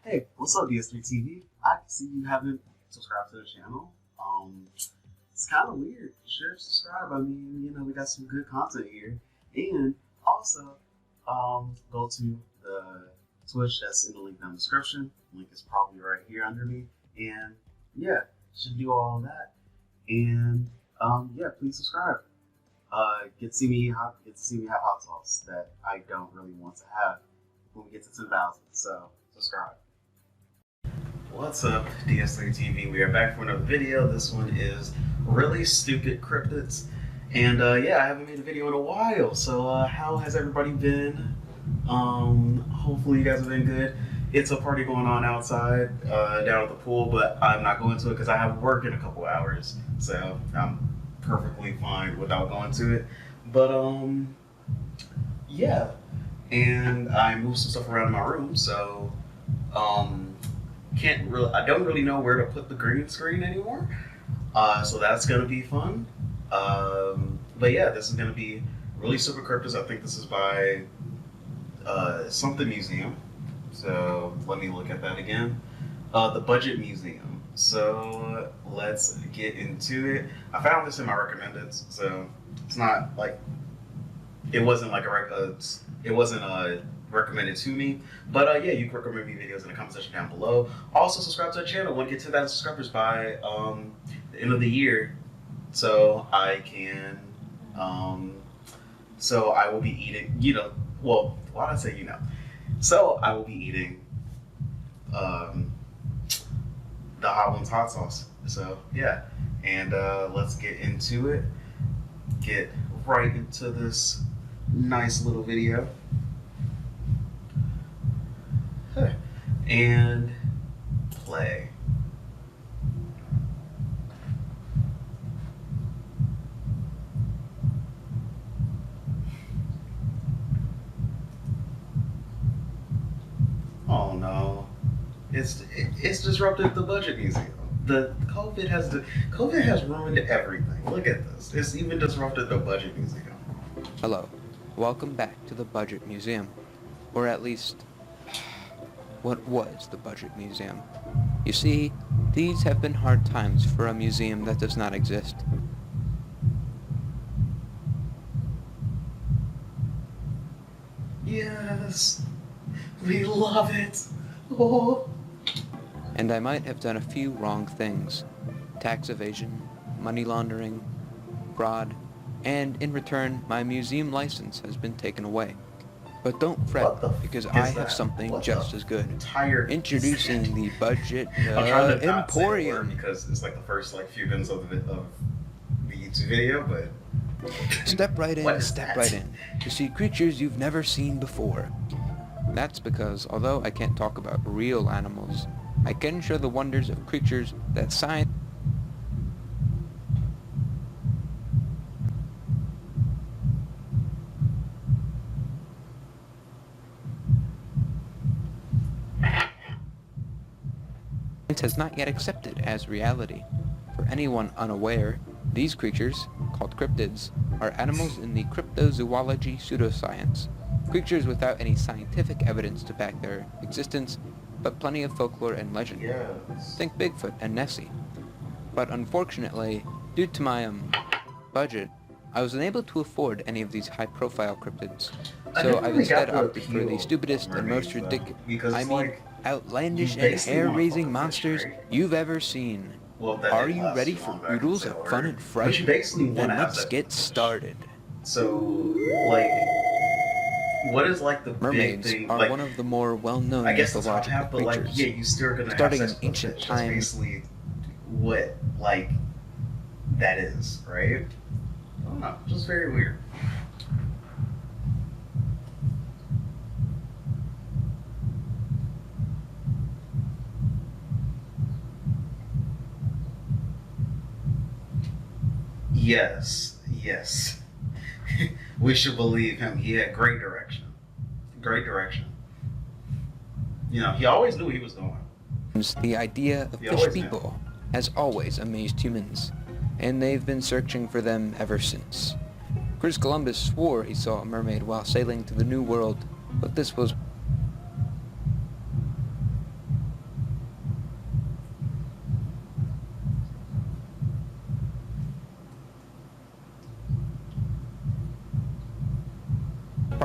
Hey, what's up, DS3TV? I can see you haven't subscribed to the channel. It's kind of weird. Sure, subscribe. I mean, we got some good content here. And also, go to the Twitch that's in the link down in the description. Link is probably right here under me. And yeah, should do all of that. And yeah, please subscribe. Get to see me have hot sauce that I don't really want to have when we get to 10,000. So subscribe. What's up, DS3TV? We are back for another video. This one is really stupid cryptids. And yeah, I haven't made a video in a while. So how has everybody been? Hopefully you guys have been good. It's a party going on outside, down at the pool, but I'm not going to it because I have work in a couple hours. So I'm perfectly fine without going to it. But yeah. And I moved some stuff around in my room, so I don't really know where to put the green screen anymore. So that's gonna be fun. But yeah, this is gonna be really super cryptids. I think this is by something museum. So let me look at that again. The Budget Museum. So let's get into it. I found this in my recommended, so it's not like it wasn't like recommended to me, but yeah, you can recommend me videos in the comment section down below. Also, subscribe to the channel. I want to get 10,000 subscribers by the end of the year, so I can. So I will be eating. Well, why did I say So I will be eating the Hot Ones hot sauce. So yeah, and let's get into it. Get right into this nice little video. And play. Oh no, it's disrupted the Budget Museum. The COVID has ruined everything. Look at this. It's even disrupted the Budget Museum. Hello, welcome back to the Budget Museum, or at least what was the Budget Museum. You see, these have been hard times for a museum that does not exist. Yes, we love it. Oh. And I might have done a few wrong things. Tax evasion, money laundering, fraud, and in return, my museum license has been taken away. But don't fret, because I have something just as good. Introducing the Budget Emporium. Because it's like the first few minutes of the YouTube video, but step right in, to see creatures you've never seen before. That's because, although I can't talk about real animals, I can show the wonders of creatures that science has not yet accepted as reality. For anyone unaware, these creatures, called cryptids, are animals in the cryptozoology pseudoscience. Creatures without any scientific evidence to back their existence, but plenty of folklore and legend. yes. Think Bigfoot and Nessie. But unfortunately, due to my budget, I was unable to afford any of these high-profile cryptids. So I've instead opted for the stupidest and most ridiculous, outlandish and hair-raising monsters you've ever seen. Well, Are you ready for oodles of fun and fright? Then let's get started. So, what is the Mermaids big thing? are one of the more well-known mythological creatures. Yeah, you still gonna Starting have in sex ancient with fish. times. That's basically what that is, right? I don't know, just very weird. Yes. We should believe him. He had great direction. He always knew he was going. The idea of fish people has always amazed humans, and they've been searching for them ever since. Chris Columbus swore he saw a mermaid while sailing to the New World, but this was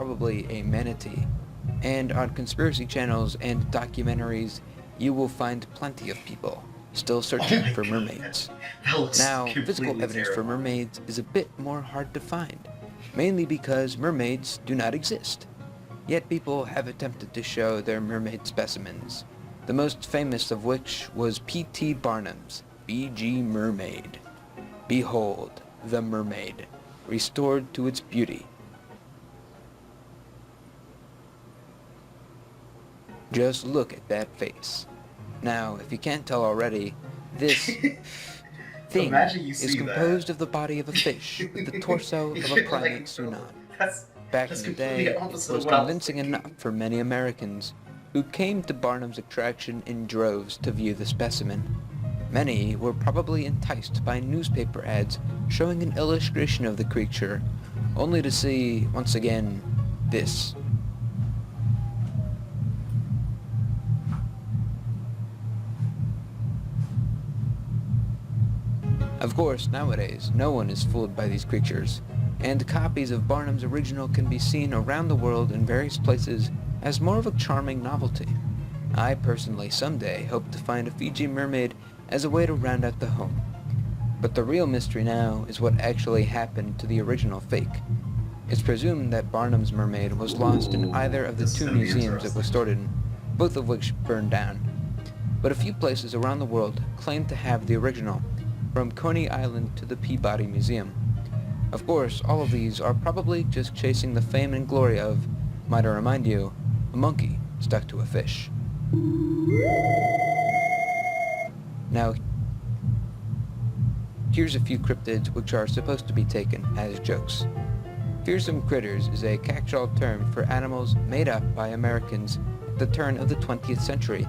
probably a manatee. And on conspiracy channels and documentaries, you will find plenty of people still searching for mermaids. That looks Now, completely physical evidence for terrifying. mermaids is a bit more hard to find, mainly because mermaids do not exist. Yet people have attempted to show their mermaid specimens, the most famous of which was P.T. Barnum's B.G. Mermaid. Behold, the mermaid, restored to its beauty. Just look at that face. Now, if you can't tell already, this thing Imagine you is see composed that. of the body of a fish with the torso of a primate Bro, sunan. that's Back in that's the completely day, it opposite was of what I was convincing enough thinking. for many Americans who came to Barnum's attraction in droves to view the specimen. Many were probably enticed by newspaper ads showing an illustration of the creature, only to see, once again, this. Of course, nowadays, no one is fooled by these creatures, and copies of Barnum's original can be seen around the world in various places as more of a charming novelty. I personally someday hope to find a Fiji mermaid as a way to round out the home. But the real mystery now is what actually happened to the original fake. It's presumed that Barnum's mermaid was lost in either of the This is two gonna be museums it was interesting. stored in, both of which burned down. But a few places around the world claim to have the original, from Coney Island to the Peabody Museum. Of course, all of these are probably just chasing the fame and glory of, might I remind you, a monkey stuck to a fish. Now, here's a few cryptids which are supposed to be taken as jokes. Fearsome critters is a catch-all term for animals made up by Americans at the turn of the 20th century,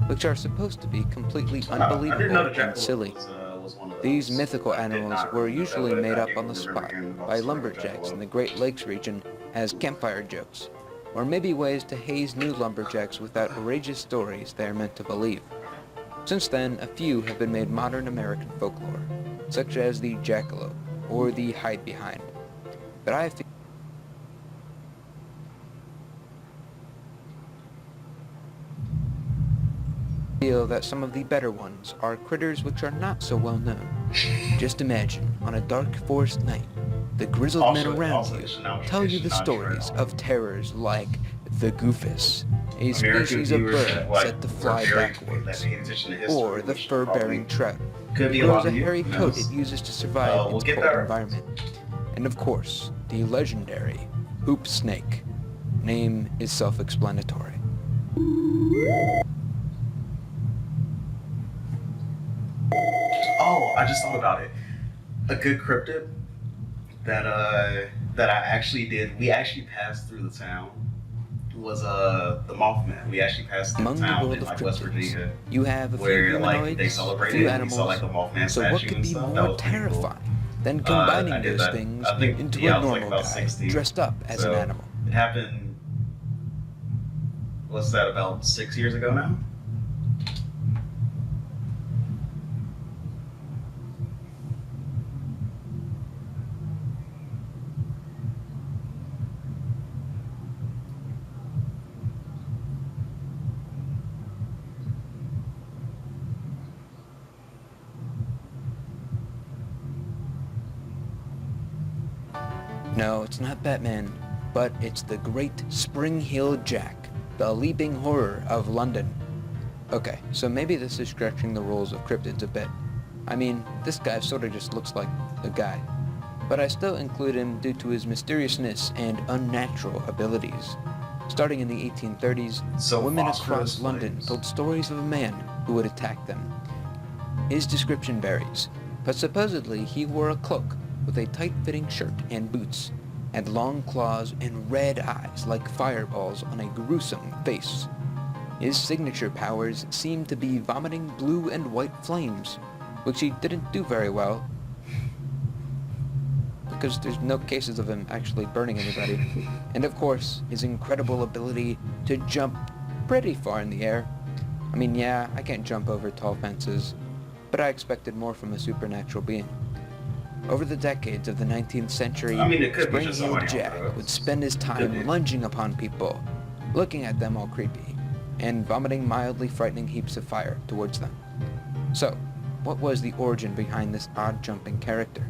which are supposed to be completely I didn't unbelievable know the and jackalope silly. was one of These those. mythical I did animals not were remember that, usually but made I up do on the remember spot hearing about the by story of the lumberjacks in jackalope. the Great Lakes region as campfire jokes, or maybe ways to haze new lumberjacks with outrageous stories they are meant to believe. Since then, a few have been made modern American folklore, such as the jackalope or the hide behind. But I feel that some of the better ones are critters which are not so well known. Just imagine, on a dark forest night, the grizzled men around you tell you the stories of terrors like the goofus, a American species of viewers bird that like set to were fly very that backwards, paid attention to history, or the which fur-bearing probably trout, could who be a lot grows a of you. hairy Who coat knows? it uses to survive We'll its get cold that environment. And of course, the legendary hoop snake. Name is self-explanatory. Oh, I just thought about it. A good cryptid that I actually did. We actually passed through the town. Was the Mothman. We actually passed through the Among the town world in of like West cryptids, Virginia, you have a few where like they humanoids, a celebrated few it. And we saw like animals, the Mothman so what statue could and be stuff. That more was pretty cool. terrifying than I combining did those that. things I think into a I was like normal about guy 16. dressed up as an So animal? it happened. What's that? About 6 years ago now. No, it's not Batman, but it's the Great Spring Heel Jack, the leaping horror of London. Okay, so maybe this is stretching the rules of cryptids a bit. I mean, this guy sorta just looks like a guy. But I still include him due to his mysteriousness and unnatural abilities. Starting in the 1830s, So women phosphorus across London flames. told stories of a man who would attack them. His description varies, but supposedly he wore a cloak with a tight-fitting shirt and boots, had long claws and red eyes like fireballs on a gruesome face. His signature powers seemed to be vomiting blue and white flames, which he didn't do very well, because there's no cases of him actually burning anybody. And of course, his incredible ability to jump pretty far in the air. I mean, yeah, I can't jump over tall fences, but I expected more from a supernatural being. Over the decades of the 19th century, I mean, it could be just Spring-Heeled somebody on Jack drugs. would spend his Could be. time lunging upon people, looking at them all creepy, and vomiting mildly frightening heaps of fire towards them. So, what was the origin behind this odd-jumping character?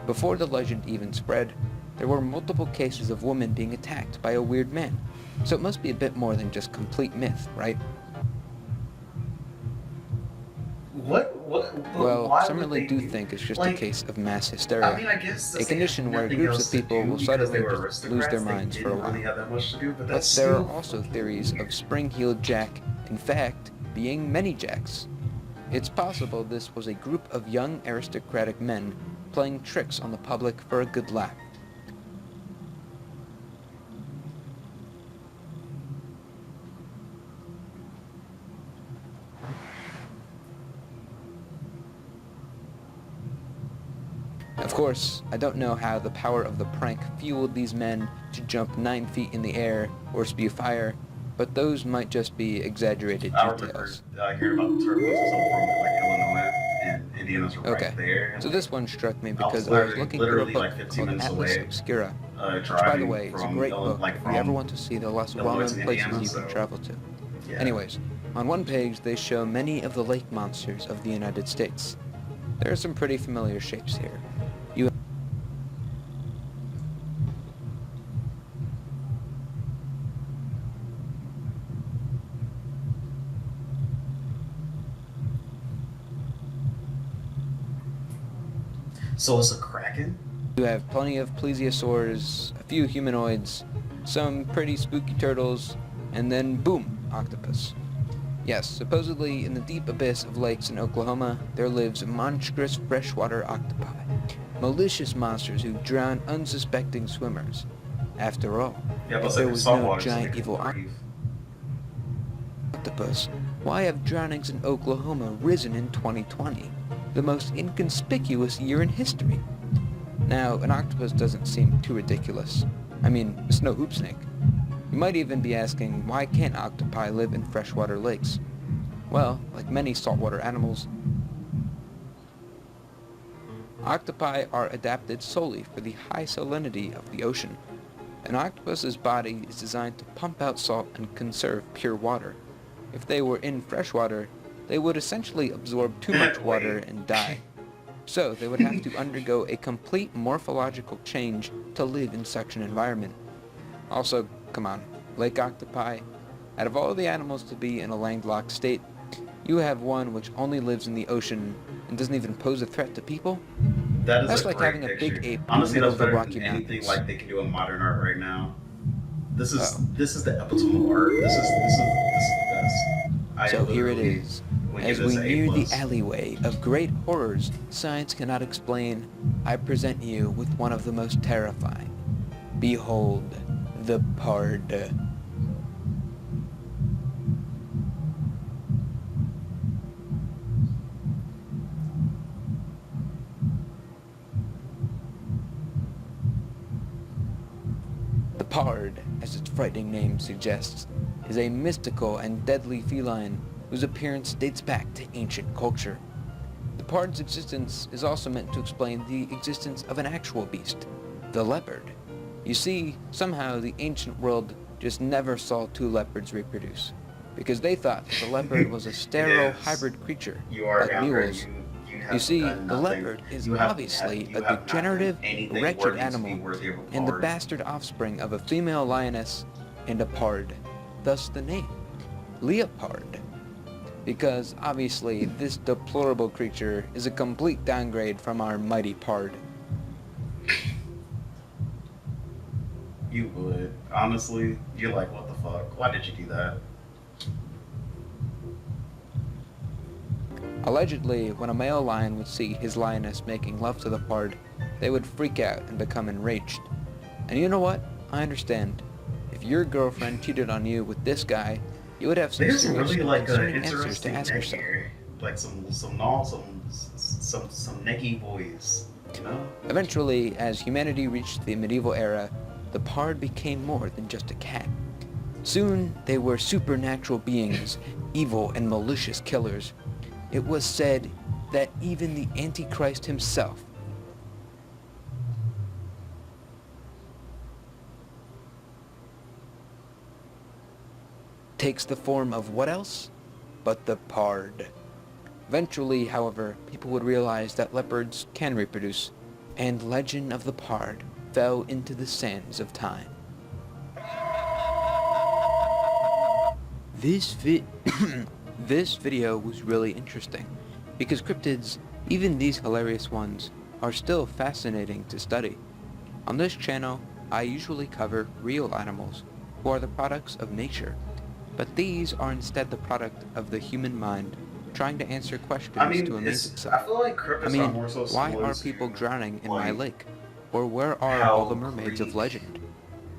Before the legend even spread, there were multiple cases of women being attacked by a weird man, so it must be a bit more than just complete myth, right? Well, why some would really they do think it's just a like, case of mass hysteria, I mean, I guess a condition where groups of people will suddenly just lose their minds for a while. Really have that much to do, but But there are also theories of Spring-Heeled Jack, in fact, being many Jacks. It's possible this was a group of young aristocratic men playing tricks on the public for a good laugh. Of course, I don't know how the power of the prank fueled these men to jump 9 feet in the air or spew fire, but those might just be exaggerated I remember details. hearing about the turbulence or something from like Illinois and Indiana's right Okay, there. And, so this one struck me because I was literally- looking through a literally, book like 15 called minutes Atlas away, Obscura, which by the driving way is a from great Illinois- book like if you ever from want to see the less Illinois well-known to places Indiana, you can so- travel to. Yeah. Anyways, on one page they show many of the lake monsters of the United States. There are some pretty familiar shapes here. You So it's a kraken? You have plenty of plesiosaurs, a few humanoids, some pretty spooky turtles, and then boom, octopus. Yes, supposedly in the deep abyss of lakes in Oklahoma, there lives monstrous freshwater octopi, malicious monsters who drown unsuspecting swimmers. After all, Yeah, if but there like was salt no water, so they giant can evil breathe. octopus, why have drownings in Oklahoma risen in 2020, the most inconspicuous year in history? Now, an octopus doesn't seem too ridiculous. I mean, it's no hoop snake. You might even be asking, why can't octopi live in freshwater lakes? Well, like many saltwater animals, octopi are adapted solely for the high salinity of the ocean. An octopus's body is designed to pump out salt and conserve pure water. If they were in freshwater, they would essentially absorb too much water and die. So they would have to undergo a complete morphological change to live in such an environment. Also, come on, lake octopi, out of all the animals to be in a landlocked state, you have one which only lives in the ocean and doesn't even pose a threat to people? That is That's a like great having a picture. big ape Honestly, in the that's middle of the better Rocky than anything Mountains. like they can do in modern art right now. This is Oh. this is the epitome of art. This is the best. I So here it literally is. would As give this we an A+. near the alleyway of great horrors science cannot explain, I present you with one of the most terrifying. Behold, the Pard. The Pard, as its frightening name suggests, is a mystical and deadly feline whose appearance dates back to ancient culture. The Pard's existence is also meant to explain the existence of an actual beast, the leopard. You see, somehow the ancient world just never saw two leopards reproduce, because they thought that the leopard was a sterile Yes. hybrid creature, You are like younger. mules. You have You see, done the nothing. leopard is You have- obviously you a have not done degenerative, anything wretched worthy to be animal, worthy of a and the pard. bastard offspring of a female lioness and a pard, thus the name, leopard. Because obviously this deplorable creature is a complete downgrade from our mighty pard. You would. Honestly, you're like, what the fuck? Why did you do that? Allegedly, when a male lion would see his lioness making love to the pard, they would freak out and become enraged. And you know what? I understand. If your girlfriend cheated on you with this guy, you would have some There's serious really like an concerning answers to interesting ask neck yourself. here. Like some necky boys, you know? Eventually, as humanity reached the medieval era, the pard became more than just a cat. Soon, they were supernatural beings, evil and malicious killers. It was said that even the Antichrist himself takes the form of what else but the pard. Eventually, however, people would realize that leopards can reproduce, and legend of the pard fell into the sands of time. This video was really interesting, because cryptids, even these hilarious ones, are still fascinating to study. On this channel, I usually cover real animals, who are the products of nature, but these are instead the product of the human mind, trying to answer questions to amaze itself. I feel like cryptids are more so why similar are people to, drowning in like, my lake? Or where are how all the mermaids of Greek legend?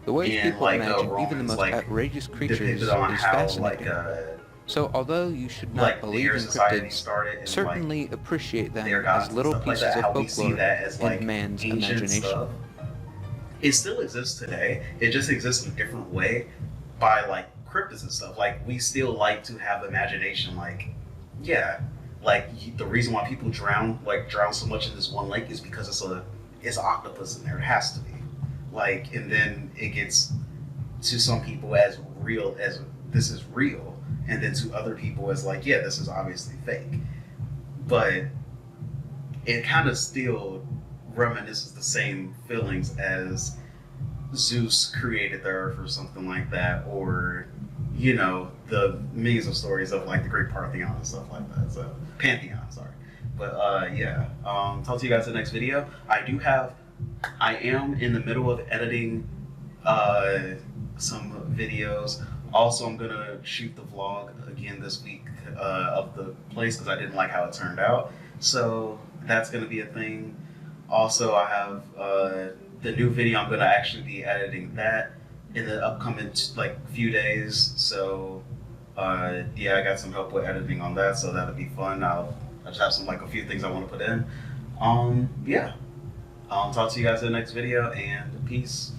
The way and, people like, imagine even the Romans, most like, outrageous creatures depended is on how, fascinating. So although you should not like, believe their in society cryptids, started and, certainly like, appreciate them their gods as and little stuff like pieces that, of how we see folklore that as, like, in man's ancient imagination. stuff. It still exists today. It just exists in a different way by, like, cryptids and stuff. Like, we still like to have imagination. Like, yeah, like, the reason why people drown so much in this one lake is because it's an octopus in there. It has to be. Like, and then it gets to some people as real as this is real, and then to other people as like, yeah, this is obviously fake. But it kind of still reminisces the same feelings as Zeus created the earth or something like that, or, you know, the millions of stories of like the Great Parthenon and stuff like that. So Pantheon, sorry. But yeah, talk to you guys in the next video. I am in the middle of editing some videos. Also, I'm gonna shoot the vlog again this week of the place because I didn't like how it turned out. So that's gonna be a thing. Also, I have the new video. I'm gonna actually be editing that in the upcoming few days. So yeah, I got some help with editing on that, so that'll be fun. I just have a few things I want to put in. Yeah. Talk to you guys in the next video, and peace.